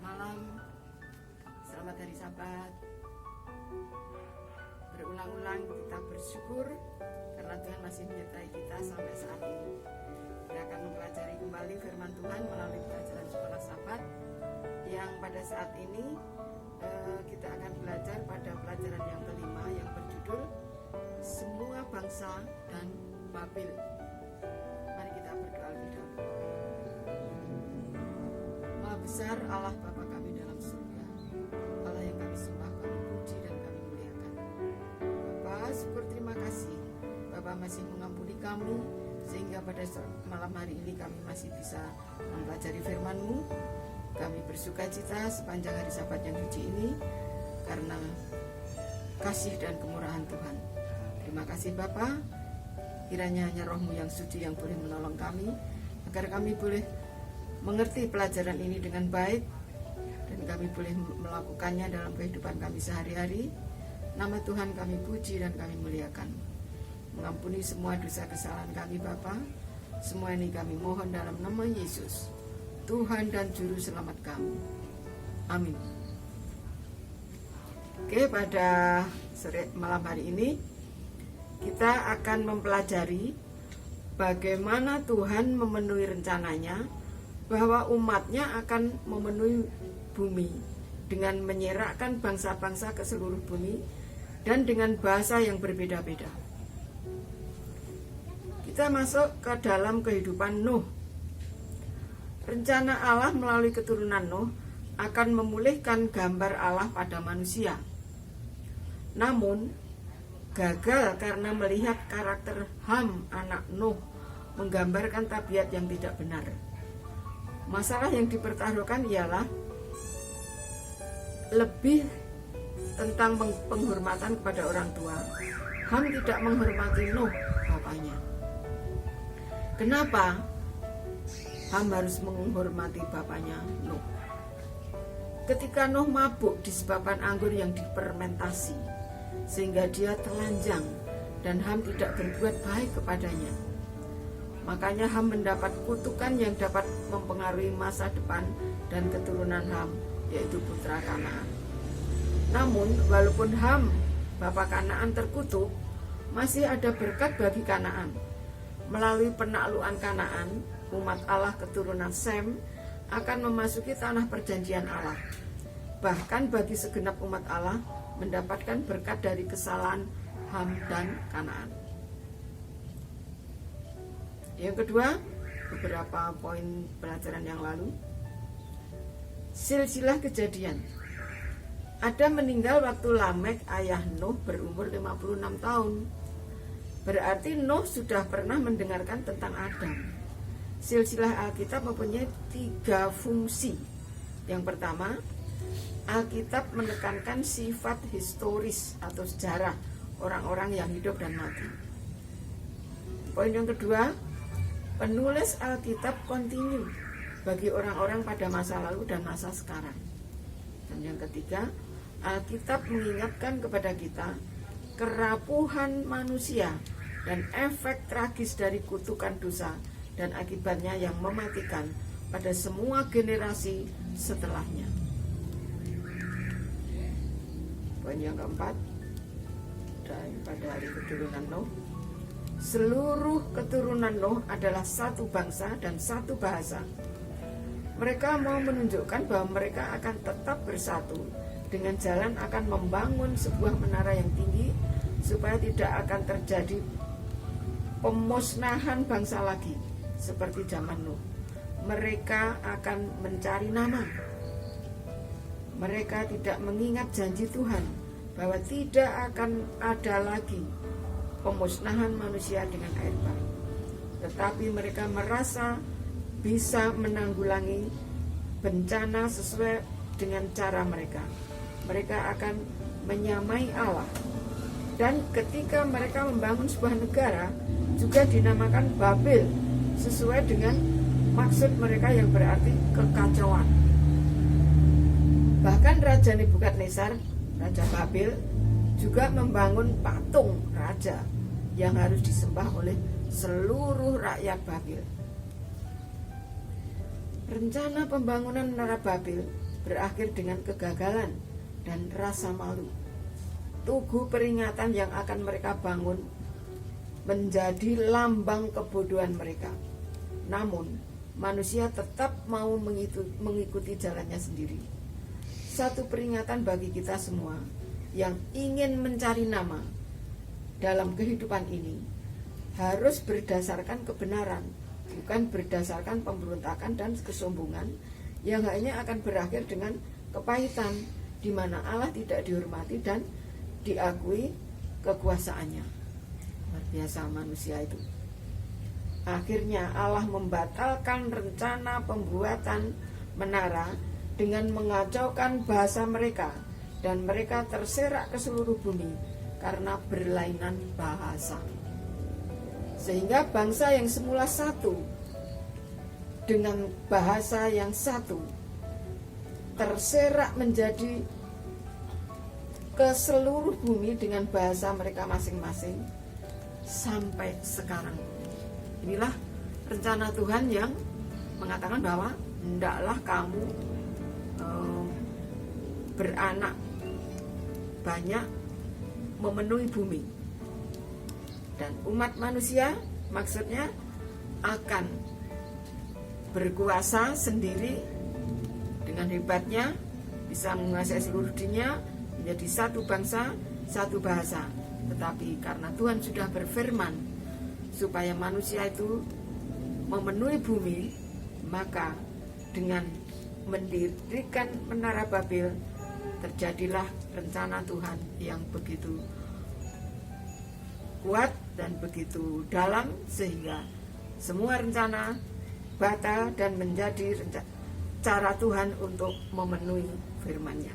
malam, selamat hari Sabat. Berulang-ulang kita bersyukur karena Tuhan masih menyertai kita sampai saat ini. Kita akan mempelajari kembali firman Tuhan melalui pelajaran sekolah Sabat yang pada saat ini kita akan belajar pada pelajaran yang kelima yang berjudul Semua Bangsa dan Babel. Mari kita berdoa lebih dahulu. Maha besar Allah Bapa kami dalam surga, Allah yang kami sembah, kami puji dan kami muliakan. Bapa, syukur terima kasih Bapa masih mengampuni kami sehingga pada malam hari ini kami masih bisa mempelajari firman-Mu. Kami bersuka cita sepanjang hari Sabat yang suci ini karena kasih dan kemurahan Tuhan. Terima kasih Bapa, kiranya hanya Roh-Mu yang suci yang boleh menolong kami agar kami boleh mengerti pelajaran ini dengan baik dan kami boleh melakukannya dalam kehidupan kami sehari-hari. Nama Tuhan kami puji dan kami muliakan. Mengampuni semua dosa kesalahan kami Bapa. Semua ini kami mohon dalam nama Yesus, Tuhan dan Juru Selamat kami. Amin. Oke, pada malam hari ini kita akan mempelajari bagaimana Tuhan memenuhi rencananya bahwa umatnya akan memenuhi bumi dengan menyerahkan bangsa-bangsa ke seluruh bumi dan dengan bahasa yang berbeda-beda. Kita masuk ke dalam kehidupan Nuh. Rencana Allah melalui keturunan Nuh akan memulihkan gambar Allah pada manusia. Namun gagal karena melihat karakter Ham anak Nuh menggambarkan tabiat yang tidak benar. Masalah yang dipertaruhkan ialah lebih tentang penghormatan kepada orang tua. Ham tidak menghormati Nuh bapaknya. Kenapa Ham harus menghormati bapaknya Nuh? Ketika Nuh mabuk disebabkan anggur yang difermentasi sehingga dia telanjang dan Ham tidak berbuat baik kepadanya, makanya Ham mendapat kutukan yang dapat mempengaruhi masa depan dan keturunan Ham, yaitu putra Kanaan. Namun walaupun Ham bapa Kanaan terkutuk, masih ada berkat bagi Kanaan. Melalui penaklukan Kanaan, umat Allah keturunan Sem akan memasuki tanah perjanjian Allah. Bahkan bagi segenap umat Allah mendapatkan berkat dari kesalahan Ham dan Kanaan. Yang kedua, beberapa poin pelajaran yang lalu. Silsilah kejadian. Adam meninggal waktu Lamek ayah Nuh berumur 56 tahun. Berarti Nuh sudah pernah mendengarkan tentang Adam. Silsilah Alkitab mempunyai 3 fungsi. Yang pertama, Alkitab menekankan sifat historis atau sejarah orang-orang yang hidup dan mati. Poin yang kedua, penulis Alkitab kontinu bagi orang-orang pada masa lalu dan masa sekarang. Dan yang ketiga, Alkitab mengingatkan kepada kita kerapuhan manusia dan efek tragis dari kutukan dosa dan akibatnya yang mematikan pada semua generasi setelahnya. Poin yang keempat, dan pada hari keturunan Nuh, seluruh keturunan Nuh adalah satu bangsa dan satu bahasa. Mereka mau menunjukkan bahwa mereka akan tetap bersatu dengan jalan akan membangun sebuah menara yang tinggi supaya tidak akan terjadi pemusnahan bangsa lagi seperti zaman Nuh. Mereka akan mencari nama. Mereka tidak mengingat janji Tuhan bahwa tidak akan ada lagi pemusnahan manusia dengan air bah. Tetapi mereka merasa bisa menanggulangi bencana sesuai dengan cara mereka. Mereka akan menyamai Allah. Dan ketika mereka membangun sebuah negara juga dinamakan Babel sesuai dengan maksud mereka yang berarti kekacauan. Bahkan Raja Nebukadnezar, Raja Babel, juga membangun patung raja yang harus disembah oleh seluruh rakyat Babel. Rencana pembangunan Menara Babel berakhir dengan kegagalan dan rasa malu. Tugu peringatan yang akan mereka bangun menjadi lambang kebodohan mereka. Namun, manusia tetap mau mengikuti jalannya sendiri. Satu peringatan bagi kita semua yang ingin mencari nama dalam kehidupan ini harus berdasarkan kebenaran, bukan berdasarkan pemberontakan dan kesombongan yang hanya akan berakhir dengan kepahitan, di mana Allah tidak dihormati dan diakui kekuasaannya. Luar biasa manusia itu. Akhirnya Allah membatalkan rencana pembuatan menara dengan mengacaukan bahasa mereka, dan mereka terserak ke seluruh bumi karena berlainan bahasa. Sehingga bangsa yang semula satu dengan bahasa yang satu terserak menjadi ke seluruh bumi dengan bahasa mereka masing-masing sampai sekarang. Inilah rencana Tuhan yang mengatakan bahwa hendaklah kamu beranak banyak, memenuhi bumi, dan umat manusia maksudnya akan berkuasa sendiri dengan hebatnya, bisa menguasai seluruh dunia, menjadi satu bangsa, satu bahasa. Tetapi karena Tuhan sudah berfirman supaya manusia itu memenuhi bumi, maka dengan mendirikan menara Babel terjadilah rencana Tuhan yang begitu kuat dan begitu dalam, sehingga semua rencana batal dan menjadi cara Tuhan untuk memenuhi firman-Nya.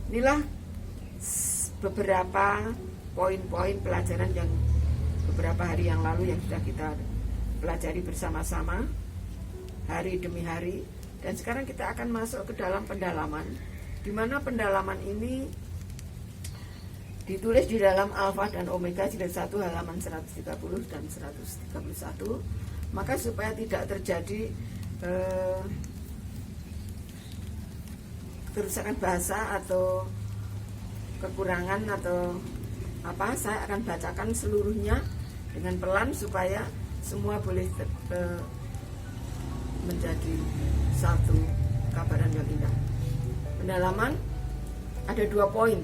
Inilah beberapa poin-poin pelajaran yang beberapa hari yang lalu yang sudah kita pelajari bersama-sama hari demi hari, dan sekarang kita akan masuk ke dalam pendalaman, di mana pendalaman ini ditulis di dalam Alfa dan Omega jilid 1 halaman 130 dan 131. Maka supaya tidak terjadi kerusakan bahasa atau kekurangan atau apa, saya akan bacakan seluruhnya dengan pelan supaya semua boleh menjadi satu kabaran yang indah. Pendalaman ada 2 poin.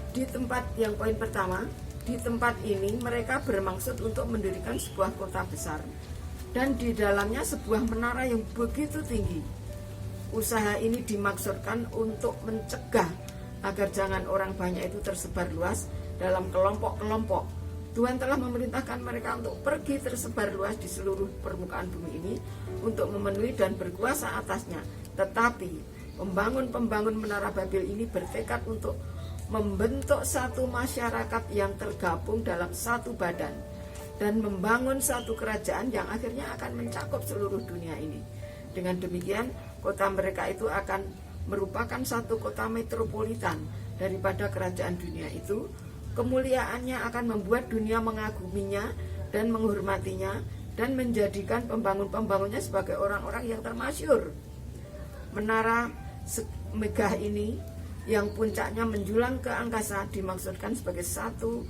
Di tempat yang poin pertama, di tempat ini mereka bermaksud untuk mendirikan sebuah kota besar dan di dalamnya sebuah menara yang begitu tinggi. Usaha ini dimaksudkan untuk mencegah agar jangan orang banyak itu tersebar luas dalam kelompok-kelompok. Tuhan telah memerintahkan mereka untuk pergi tersebar luas di seluruh permukaan bumi ini untuk memenuhi dan berkuasa atasnya. Tetapi pembangun menara Babel ini bertekad untuk membentuk satu masyarakat yang tergabung dalam satu badan dan membangun satu kerajaan yang akhirnya akan mencakup seluruh dunia ini. Dengan demikian, kota mereka itu akan merupakan satu kota metropolitan daripada kerajaan dunia itu. Kemuliaannya akan membuat dunia mengaguminya dan menghormatinya dan menjadikan pembangunnya sebagai orang-orang yang termasyhur. Menara megah ini yang puncaknya menjulang ke angkasa dimaksudkan sebagai satu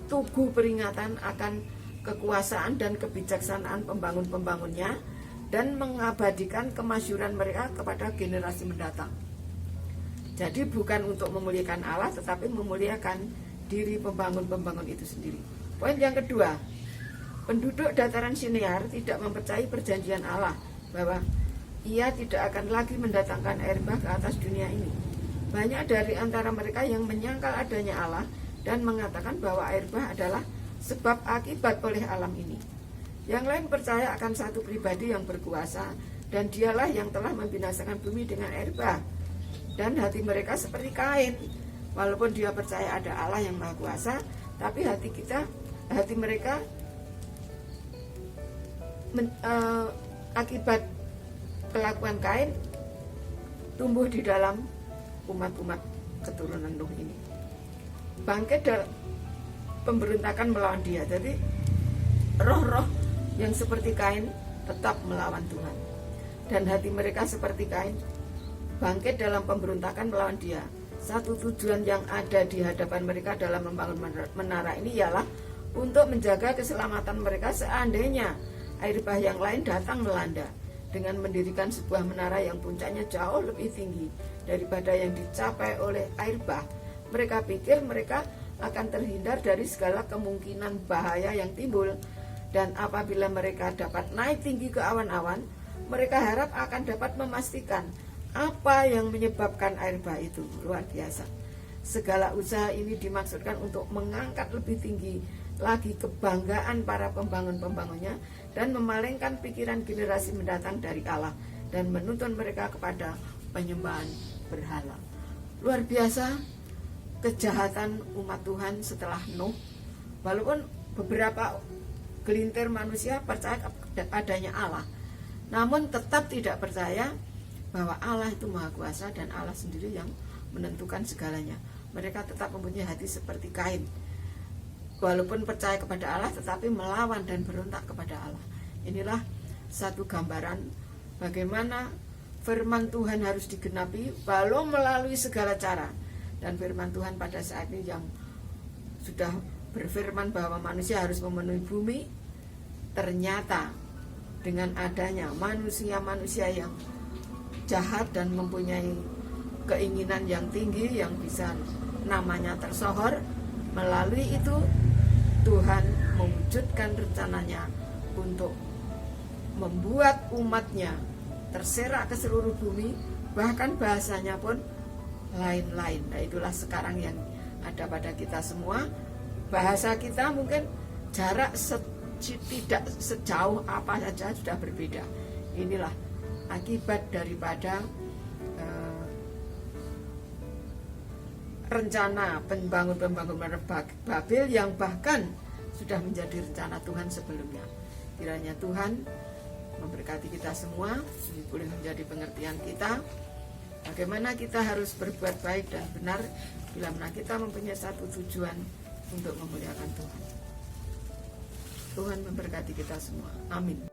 tugu peringatan akan kekuasaan dan kebijaksanaan pembangunnya dan mengabadikan kemasyhuran mereka kepada generasi mendatang. Jadi bukan untuk memuliakan Allah, tetapi memuliakan diri pembangun itu sendiri. Poin yang kedua, penduduk dataran Sinear tidak mempercayai perjanjian Allah bahwa ia tidak akan lagi mendatangkan air bah ke atas dunia ini. Banyak dari antara mereka yang menyangkal adanya Allah dan mengatakan bahwa air bah adalah sebab akibat oleh alam ini. Yang lain percaya akan satu pribadi yang berkuasa dan dialah yang telah membinasakan bumi dengan air bah. Dan hati mereka seperti Kain. Walaupun dia percaya ada Allah yang Maha Kuasa, tapi hati mereka akibat kelakuan Kain tumbuh di dalam umat-umat keturunan Nuh ini. Bangkit dalam pemberontakan melawan dia. Jadi roh-roh yang seperti Kain tetap melawan Tuhan. Dan hati mereka seperti Kain bangkit dalam pemberontakan melawan Dia. Satu tujuan yang ada di hadapan mereka dalam membangun menara ini ialah untuk menjaga keselamatan mereka seandainya air bah yang lain datang melanda. Dengan mendirikan sebuah menara yang puncaknya jauh lebih tinggi daripada yang dicapai oleh air bah, mereka pikir mereka akan terhindar dari segala kemungkinan bahaya yang timbul. Dan apabila mereka dapat naik tinggi ke awan-awan, mereka harap akan dapat memastikan apa yang menyebabkan air bah itu. Luar biasa. Segala usaha ini dimaksudkan untuk mengangkat lebih tinggi lagi kebanggaan para pembangun-pembangunnya dan memalingkan pikiran generasi mendatang dari Allah dan menuntun mereka kepada penyembahan berhala. Luar biasa kejahatan umat Tuhan setelah Nuh. Walaupun beberapa gelintir manusia percaya adanya Allah, namun tetap tidak percaya bahwa Allah itu Maha Kuasa dan Allah sendiri yang menentukan segalanya. Mereka tetap mempunyai hati seperti Kain. Walaupun percaya kepada Allah, tetapi melawan dan berontak kepada Allah. Inilah satu gambaran bagaimana firman Tuhan harus digenapi walau melalui segala cara. Dan firman Tuhan pada saat ini yang sudah berfirman bahwa manusia harus memenuhi bumi, ternyata dengan adanya manusia-manusia yang jahat dan mempunyai keinginan yang tinggi yang bisa namanya tersohor, melalui itu Tuhan mewujudkan rencananya untuk membuat umatnya terserak ke seluruh bumi, bahkan bahasanya pun lain-lain. Nah, itulah sekarang yang ada pada kita semua. Bahasa kita mungkin jarak tidak sejauh apa saja sudah berbeda. Inilah akibat daripada rencana pembangunan Babel yang bahkan sudah menjadi rencana Tuhan sebelumnya. Kiranya Tuhan memberkati kita semua, ini boleh menjadi pengertian kita bagaimana kita harus berbuat baik dan benar bila mana kita mempunyai satu tujuan untuk memuliakan Tuhan. Tuhan memberkati kita semua. Amin.